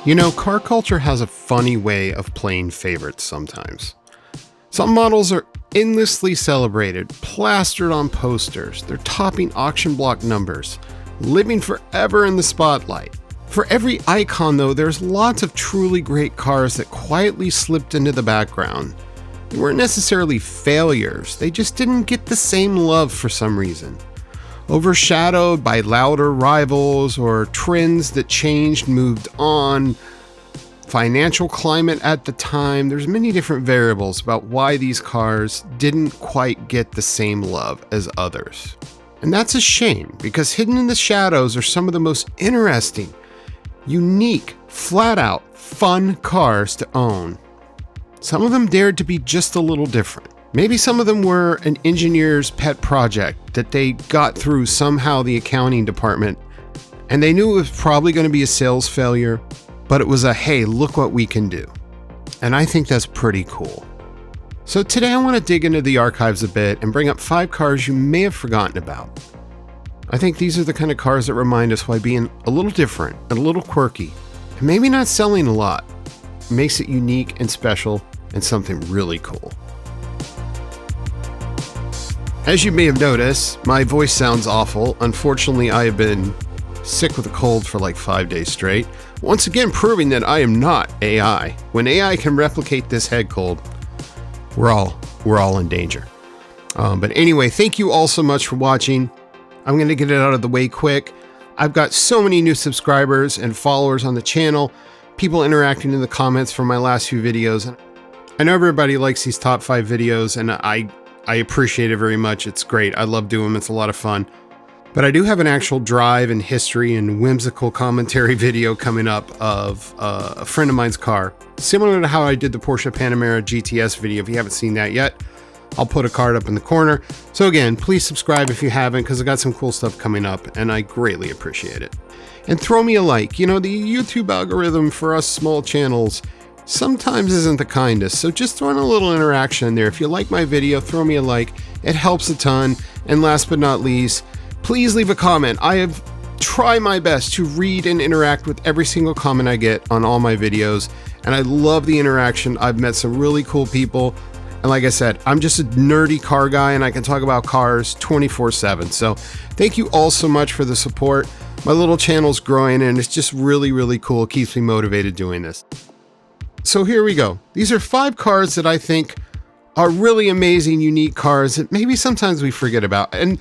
You know, car culture has a funny way of playing favorites sometimes. Some models are endlessly celebrated, plastered on posters, they're topping auction block numbers, living forever in the spotlight. For every icon, though, there's lots of truly great cars that quietly slipped into the background. They weren't necessarily failures, they just didn't get the same love for some reason. Overshadowed by louder rivals or trends that changed, moved on, financial climate at the time, there's many different variables about why these cars didn't quite get the same love as others. And that's a shame, because hidden in the shadows are some of the most interesting, unique, flat-out, fun cars to own. Some of them dared to be just a little different. Maybe some of them were an engineer's pet project that they got through somehow the accounting department, and they knew it was probably going to be a sales failure, but it was a, hey, look what we can do. And I think that's pretty cool. So today I want to dig into the archives a bit and bring up 5 cars you may have forgotten about. I think these are the kind of cars that remind us why being a little different and a little quirky, and maybe not selling a lot, makes it unique and special and something really cool. As you may have noticed, my voice sounds awful. Unfortunately, I have been sick with a cold for like 5 days straight. Once again, proving that I am not AI. When AI can replicate this head cold, we're all in danger. But anyway, thank you all so much for watching. I'm going to get it out of the way quick. I've got so many new subscribers and followers on the channel, people interacting in the comments from my last few videos. I know everybody likes these top 5 videos, and I appreciate it very much. It's great. I love doing them. It's a lot of fun. But I do have an actual drive and history and whimsical commentary video coming up of a friend of mine's car. Similar to how I did the Porsche Panamera GTS video. If you haven't seen that yet, I'll put a card up in the corner. So again, please subscribe if you haven't, because I got some cool stuff coming up and I greatly appreciate it. And throw me a like. You know, the YouTube algorithm for us small channels sometimes isn't the kindest, so just throwing a little interaction there. If you like my video, throw me a like. It helps a ton. And last but not least, please leave a comment. I have tried my best to read and interact with every single comment I get on all my videos, and I love the interaction. I've met some really cool people, and like I said, I'm just a nerdy car guy and I can talk about cars 24/7. So thank you all so much for the support. My little channel's growing and it's just really, really cool. It keeps me motivated doing this. So here we go. These are 5 cars that I think are really amazing, unique cars that maybe sometimes we forget about. And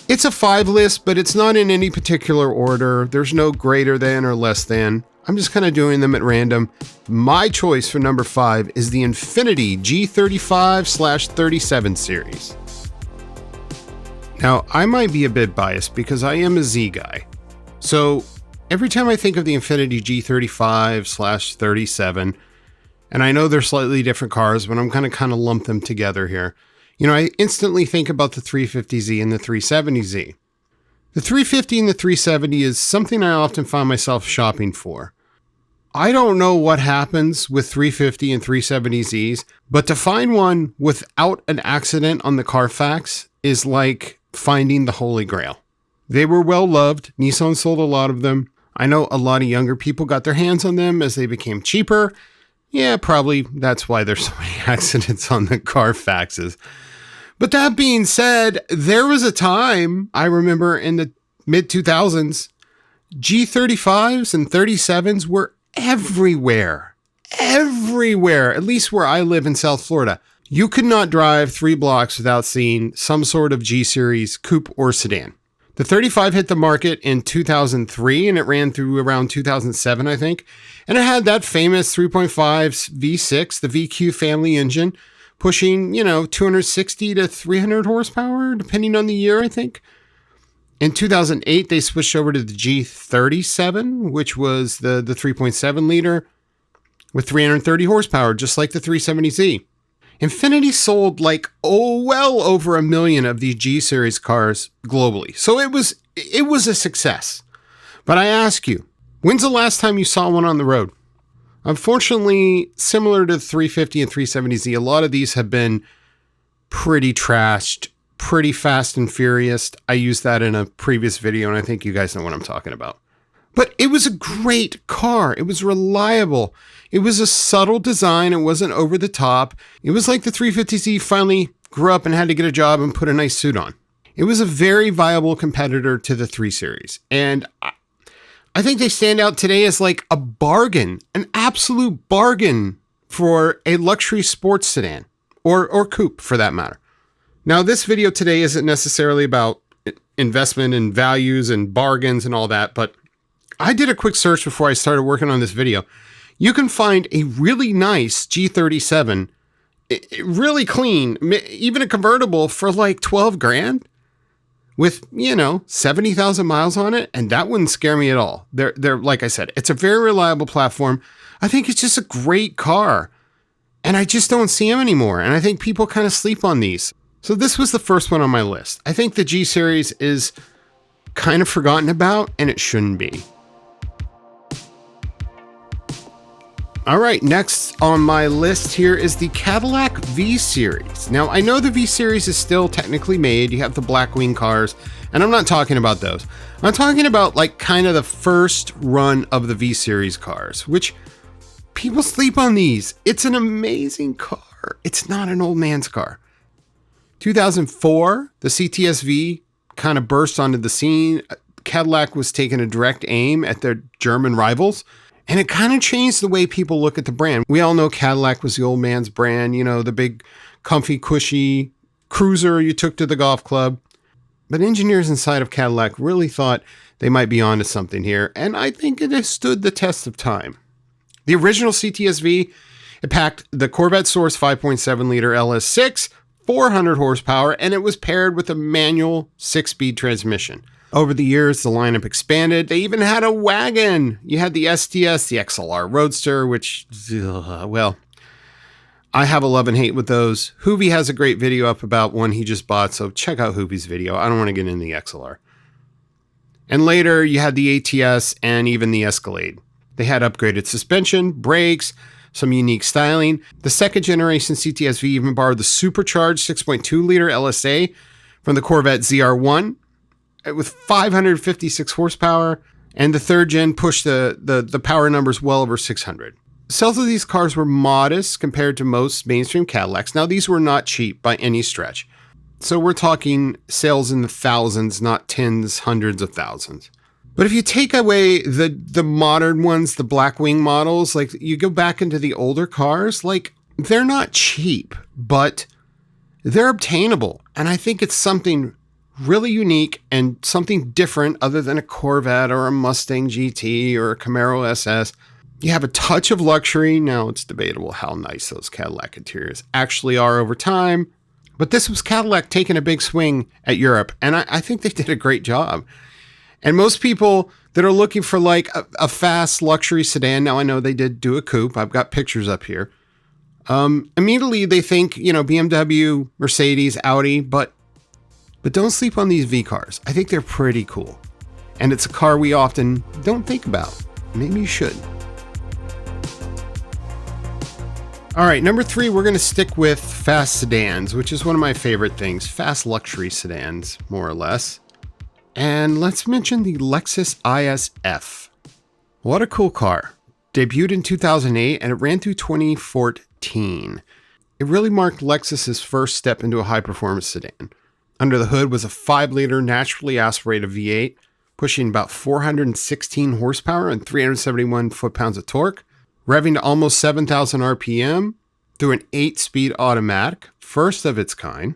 it's a 5 list, but it's not in any particular order. There's no greater than or less than. I'm just kind of doing them at random. My choice for number 5 is the Infiniti G35/37 series. Now, I might be a bit biased because I am a Z guy. So every time I think of the Infiniti G35/37, and I know they're slightly different cars, but I'm kind of lump them together here. You know, I instantly think about the 350Z and the 370Z. The 350 and the 370 is something I often find myself shopping for. I don't know what happens with 350 and 370Zs, but to find one without an accident on the Carfax is like finding the Holy Grail. They were well loved. Nissan sold a lot of them. I know a lot of younger people got their hands on them as they became cheaper. Yeah, probably that's why there's so many accidents on the Carfaxes. But that being said, there was a time, I remember in the mid-2000s, G35s and 37s were everywhere. Everywhere, at least where I live in South Florida. You could not drive 3 blocks without seeing some sort of G-Series coupe or sedan. The 35 hit the market in 2003 and it ran through around 2007, I think. And it had that famous 3.5 V6, the VQ family engine, pushing, 260 to 300 horsepower, depending on the year, I think. In 2008, they switched over to the G37, which was the 3.7 liter with 330 horsepower, just like the 370Z. Infiniti sold well over 1 million of these G-Series cars globally. So it was a success. But I ask you, when's the last time you saw one on the road? Unfortunately, similar to the 350 and 370Z, a lot of these have been pretty trashed, pretty fast and furious. I used that in a previous video, and I think you guys know what I'm talking about. But it was a great car. It was reliable. It was a subtle design. It wasn't over the top. It was like the 350Z finally grew up and had to get a job and put a nice suit on. It was a very viable competitor to the 3 Series. And I think they stand out today as like a bargain, an absolute bargain for a luxury sports sedan or coupe for that matter. Now, this video today isn't necessarily about investment and values and bargains and all that, but I did a quick search before I started working on this video. You can find a really nice G37, really clean, even a convertible for like 12 grand with, 70,000 miles on it. And that wouldn't scare me at all. They're like I said, it's a very reliable platform. I think it's just a great car and I just don't see them anymore. And I think people kind of sleep on these. So this was the first one on my list. I think the G Series is kind of forgotten about and it shouldn't be. All right, next on my list here is the Cadillac V Series. Now, I know the V Series is still technically made. You have the Blackwing cars, and I'm not talking about those. I'm talking about like kind of the first run of the V Series cars, which people sleep on these. It's an amazing car. It's not an old man's car. 2004, the CTS-V kind of burst onto the scene. Cadillac was taking a direct aim at their German rivals. And it kind of changed the way people look at the brand. We all know Cadillac was the old man's brand, the big comfy, cushy cruiser you took to the golf club. But engineers inside of Cadillac really thought they might be onto something here. And I think it has stood the test of time. The original CTS-V, it packed the Corvette Source 5.7 liter LS6, 400 horsepower, and it was paired with a manual 6-speed transmission. Over the years, the lineup expanded. They even had a wagon. You had the STS, the XLR Roadster, which, I have a love and hate with those. Hoovie has a great video up about one he just bought, so check out Hoovie's video. I don't want to get into the XLR. And later, you had the ATS and even the Escalade. They had upgraded suspension, brakes, some unique styling. The second generation CTS-V even borrowed the supercharged 6.2 liter LSA from the Corvette ZR1. With 556 horsepower, and the third gen pushed the power numbers well over 600. Sales of these cars were modest compared to most mainstream Cadillacs. Now, these were not cheap by any stretch. So we're talking sales in the thousands, not tens, hundreds of thousands. But if you take away the modern ones, the Blackwing models, like you go back into the older cars, like they're not cheap, but they're obtainable. And I think it's something really unique and something different other than a Corvette or a Mustang GT or a Camaro SS. You have a touch of luxury. Now, it's debatable how nice those Cadillac interiors actually are over time. But this was Cadillac taking a big swing at Europe. And I think they did a great job. And most people that are looking for like a fast luxury sedan, now I know they did do a coupe. I've got pictures up here. Immediately they think, BMW, Mercedes, Audi, but don't sleep on these V cars. I think they're pretty cool. And it's a car we often don't think about. Maybe you should. All right, number 3, we're going to stick with fast sedans, which is one of my favorite things. Fast luxury sedans, more or less. And let's mention the Lexus ISF. What a cool car. Debuted in 2008 and it ran through 2014. It really marked Lexus's first step into a high-performance sedan. Under the hood was a 5-liter naturally aspirated V8, pushing about 416 horsepower and 371 foot-pounds of torque, revving to almost 7,000 RPM through an 8-speed automatic, first of its kind.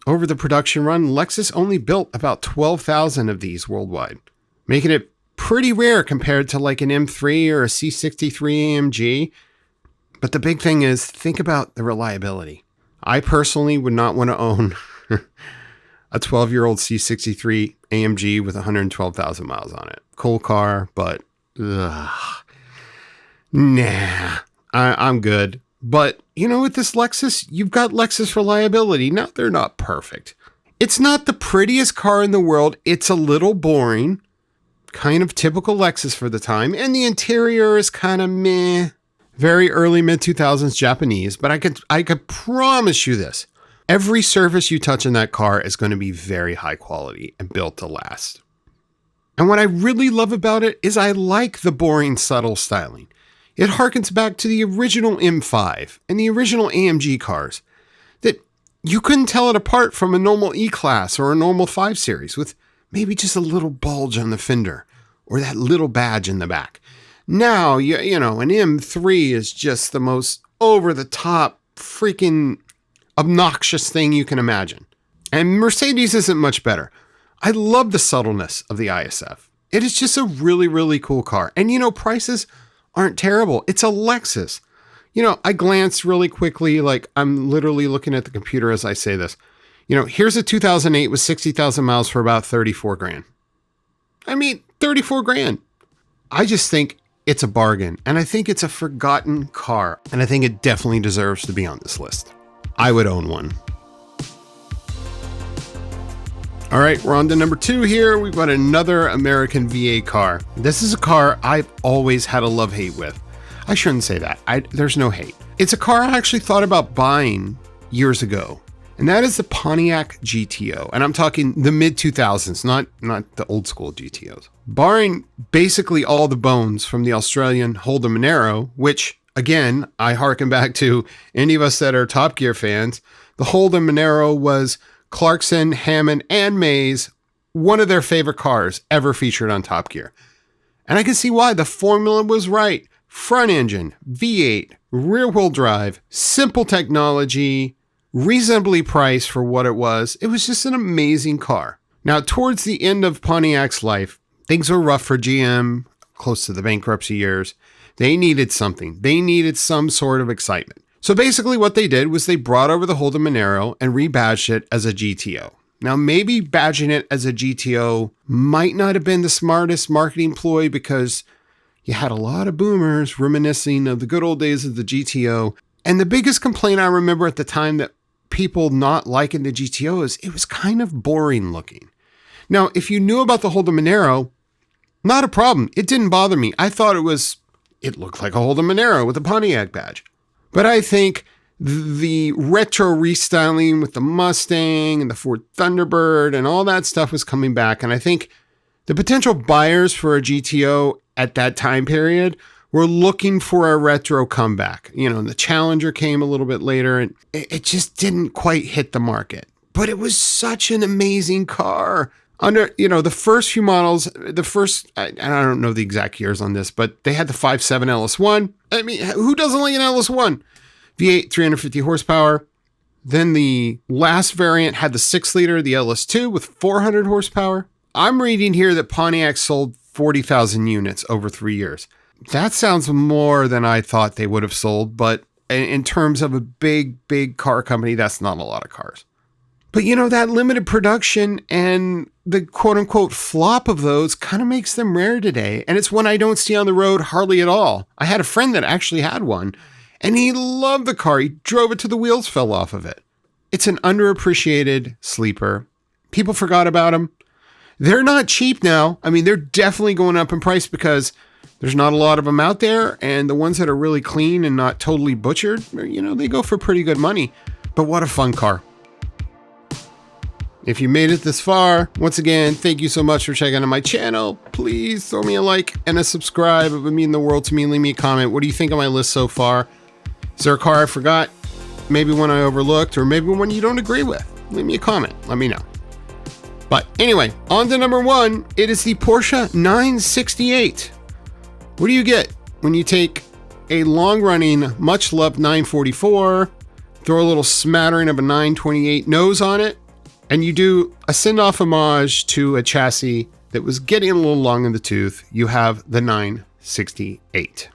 Over the production run, Lexus only built about 12,000 of these worldwide, making it pretty rare compared to like an M3 or a C63 AMG. But the big thing is, think about the reliability. I personally would not want to own a 12-year-old C63 AMG with 112,000 miles on it. Cool car, but I'm good. But, with this Lexus, you've got Lexus reliability. Now, they're not perfect. It's not the prettiest car in the world. It's a little boring. Kind of typical Lexus for the time. And the interior is kind of meh. Very early mid-2000s Japanese. But I could promise you this. Every surface you touch in that car is going to be very high quality and built to last. And what I really love about it is I like the boring, subtle styling. It harkens back to the original M5 and the original AMG cars that you couldn't tell it apart from a normal E-Class or a normal 5 Series with maybe just a little bulge on the fender or that little badge in the back. Now, you know, an M3 is just the most over-the-top, freaking obnoxious thing you can imagine. And Mercedes isn't much better. I love the subtleness of the ISF. It is just a really, really cool car. And, you know, prices aren't terrible. It's a Lexus. You know, I glanced really quickly, like I'm literally looking at the computer as I say this. You know, here's a 2008 with 60,000 miles for about 34 grand. I mean, 34 grand. I just think it's a bargain, and I think it's a forgotten car, and I think it definitely deserves to be on this list. I would own one. All right, we're on to number 2 here. We've got another American V8 car. This is a car I've always had a love-hate with. I shouldn't say that. There's no hate. It's a car I actually thought about buying years ago, and that is the Pontiac GTO. And I'm talking the mid-2000s, not the old school GTOs. Barring basically all the bones from the Australian Holden Monaro, which, again, I harken back to any of us that are Top Gear fans, the Holden Monaro was Clarkson, Hammond, and Mays, one of their favorite cars ever featured on Top Gear. And I can see why. The formula was right. Front engine, V8, rear wheel drive, simple technology, reasonably priced for what it was. It was just an amazing car. Now, towards the end of Pontiac's life, things were rough for GM, close to the bankruptcy years. They needed something. They needed some sort of excitement. So basically what they did was they brought over the Holden Monaro and rebadged it as a GTO. Now, maybe badging it as a GTO might not have been the smartest marketing ploy because you had a lot of boomers reminiscing of the good old days of the GTO. And the biggest complaint I remember at the time that people not liking the GTO is it was kind of boring looking. Now, if you knew about the Holden Monaro, not a problem. It didn't bother me. I thought it looked like a Holden Monaro with a Pontiac badge. But I think the retro restyling with the Mustang and the Ford Thunderbird and all that stuff was coming back. And I think the potential buyers for a GTO at that time period were looking for a retro comeback. You know, the Challenger came a little bit later and it just didn't quite hit the market. But it was such an amazing car. Under, you know, the first few models, I don't know the exact years on this, but they had the 5.7 LS1. I mean, who doesn't like an LS1? V8, 350 horsepower. Then the last variant had the 6-liter, the LS2 with 400 horsepower. I'm reading here that Pontiac sold 40,000 units over 3 years. That sounds more than I thought they would have sold, but in terms of a big car company, that's not a lot of cars. But, you know, that limited production and the quote-unquote flop of those kind of makes them rare today. And it's one I don't see on the road hardly at all. I had a friend that actually had one, and he loved the car. He drove it till the wheels fell off of it. It's an underappreciated sleeper. People forgot about them. They're not cheap now. I mean, they're definitely going up in price because there's not a lot of them out there. And the ones that are really clean and not totally butchered, you know, they go for pretty good money. But what a fun car. If you made it this far, once again, thank you so much for checking out my channel. Please throw me a like and a subscribe. It would mean the world to me. Leave me a comment. What do you think of my list so far? Is there a car I forgot? Maybe one I overlooked, or maybe one you don't agree with? Leave me a comment. Let me know. But anyway, on to number 1. It is the Porsche 968. What do you get when you take a long-running, much-loved 944, throw a little smattering of a 928 nose on it, and you do a send-off homage to a chassis that was getting a little long in the tooth? You have the 968.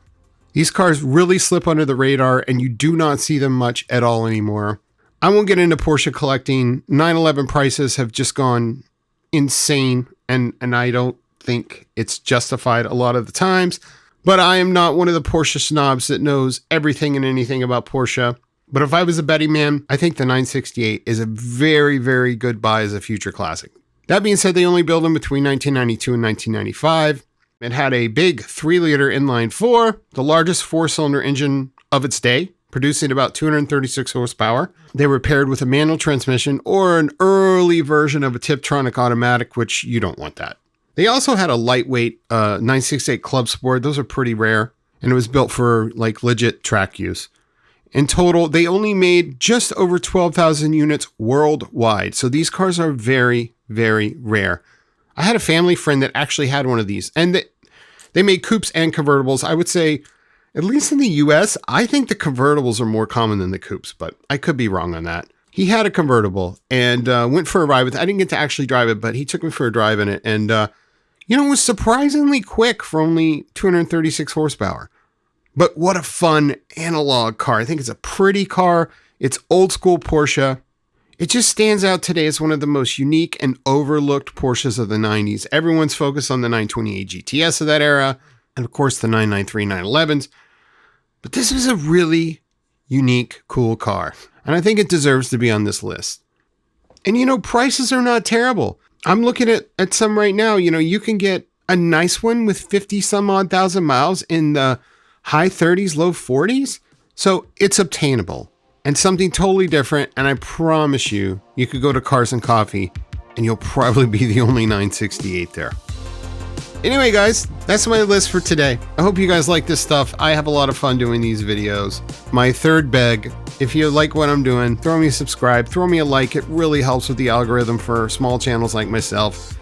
These cars really slip under the radar, and you do not see them much at all anymore. I won't get into Porsche collecting. 911 prices have just gone insane, and I don't think it's justified a lot of the times. But I am not one of the Porsche snobs that knows everything and anything about Porsche. But if I was a betting man, I think the 968 is a very, very good buy as a future classic. That being said, they only built them between 1992 and 1995. It had a big 3-liter inline 4, the largest 4-cylinder engine of its day, producing about 236 horsepower. They were paired with a manual transmission or an early version of a Tiptronic automatic, which you don't want that. They also had a lightweight 968 Club Sport. Those are pretty rare, and it was built for like legit track use. In total, they only made just over 12,000 units worldwide. So these cars are very, very rare. I had a family friend that actually had one of these, and they made coupes and convertibles. I would say, at least in the US, I think the convertibles are more common than the coupes, but I could be wrong on that. He had a convertible and went for a ride with it. I didn't get to actually drive it, but he took me for a drive in it. And, it was surprisingly quick for only 236 horsepower. But what a fun analog car. I think it's a pretty car. It's old school Porsche. It just stands out today as one of the most unique and overlooked Porsches of the 90s. Everyone's focused on the 928 GTS of that era, and of course the 993, 911s. But this was a really unique, cool car. And I think it deserves to be on this list. And prices are not terrible. I'm looking at some right now. You can get a nice one with 50 some odd thousand miles in the high 30s, low 40s. So it's obtainable and something totally different. And I promise you could go to Cars and Coffee and you'll probably be the only 968 there. Anyway, guys, that's my list for today. I hope you guys like this stuff. I have a lot of fun doing these videos. My third beg, if you like what I'm doing, throw me a subscribe, throw me a like. It really helps with the algorithm for small channels like myself.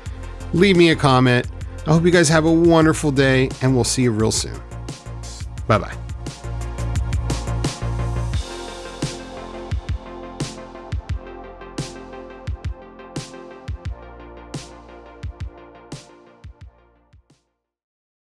Leave me a comment. I hope you guys have a wonderful day, and we'll see you real soon. Bye-bye.